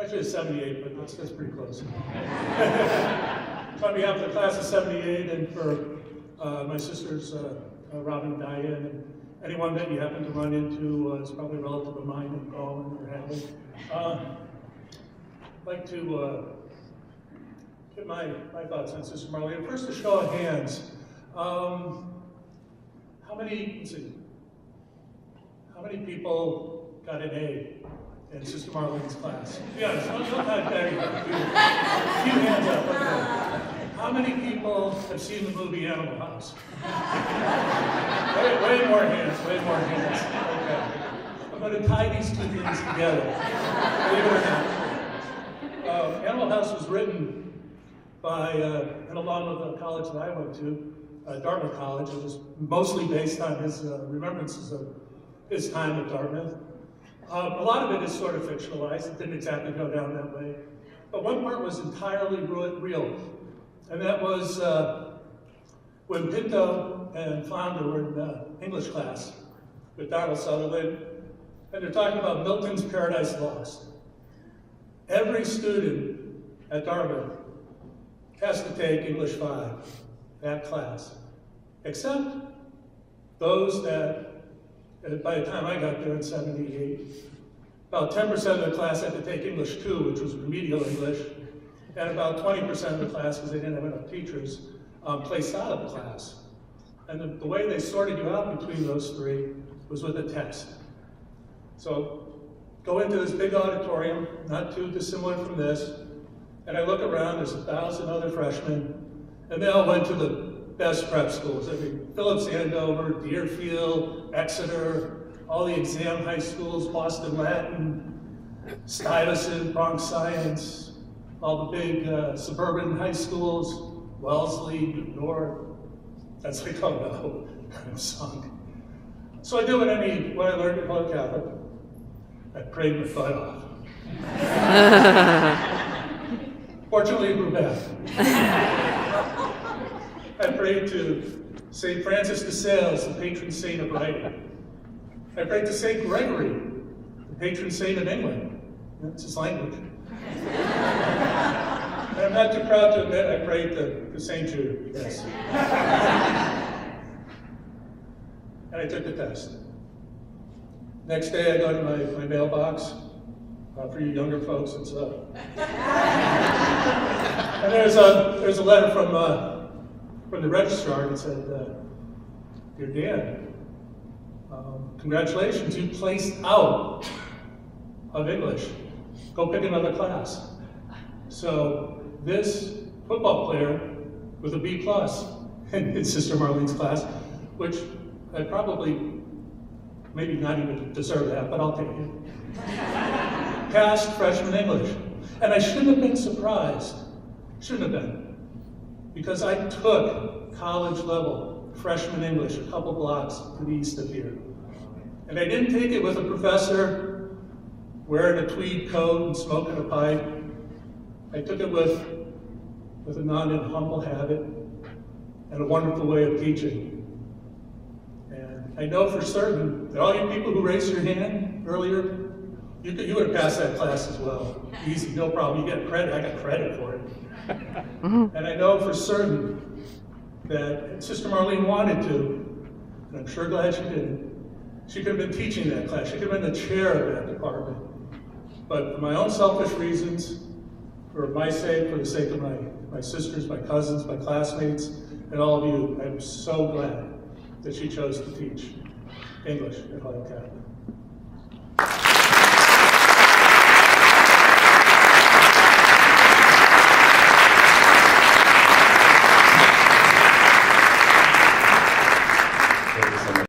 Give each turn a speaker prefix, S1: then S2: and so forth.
S1: Actually, it's 78, but that's pretty close. On behalf of the class of 78 and for my sisters, Robin and Diane, and anyone that you happen to run into is probably a relative of mine in Gaulin or Hadley. I'd like to get my thoughts on Sister Marlene. First, a show of hands. How many people got an A in Sister Marlene's class? Be honest, don't type that. A few hands up. Okay. How many people have seen the movie Animal House? way more hands. Okay. I'm going to tie these two things together. Believe it or not. Animal House was written by an alum of the college that I went to, Dartmouth College. It was mostly based on his remembrances of his time at Dartmouth. A lot of it is sort of fictionalized. It didn't exactly go down that way. But one part was entirely real. And that was when Pinto and Flounder were in English class with Donald Sutherland, and they're talking about Milton's Paradise Lost. Every student at Dartmouth has to take English 5, that class, except those that, by the time I got there in 78, about 10% of the class had to take English 2, which was remedial English, and about 20% of the class, because they didn't have enough teachers, placed out of the class. And the way they sorted you out between those three was with a test. So go into this big auditorium, not too dissimilar from this, and I look around, there's 1,000 other freshmen, and they all went to the best prep schools. I mean, Phillips Andover, Deerfield, Exeter, all the exam high schools, Boston Latin, Stuyvesant, Bronx Science, all the big suburban high schools, Wellesley, North. That's like, oh no, I'm sunk. So I did what I learned at Holy Catholic. I prayed my butt off. Fortunately, it grew back. I prayed to St. Francis de Sales, the patron saint of writing. I prayed to St. Gregory, the patron saint of England. That's his language. And I'm not too proud to admit I prayed to St. Jude, yes. And I took the test. Next day I go to my mailbox. For you younger folks, it's and there's a letter from the registrar that said, "Dear Dan, congratulations, you placed out of English. Go pick another class." So this football player with a B+ in Sister Marlene's class, which I probably maybe not even deserve that, but I'll take it. Passed freshman English. And I shouldn't have been surprised. Shouldn't have been. Because I took college level freshman English a couple blocks to the east of here. And I didn't take it with a professor wearing a tweed coat and smoking a pipe. I took it with a non and humble habit and a wonderful way of teaching. And I know for certain that all you people who raised your hand earlier, you would have passed that class as well. Easy, no problem. You get credit. I got credit for it. And I know for certain that Sister Marlene wanted to, and I'm sure glad she did. She could have been teaching that class. She could have been the chair of that department. But for my own selfish reasons, for my sake, for the sake of my sisters, my cousins, my classmates, and all of you, I'm so glad that she chose to teach English at Gagne.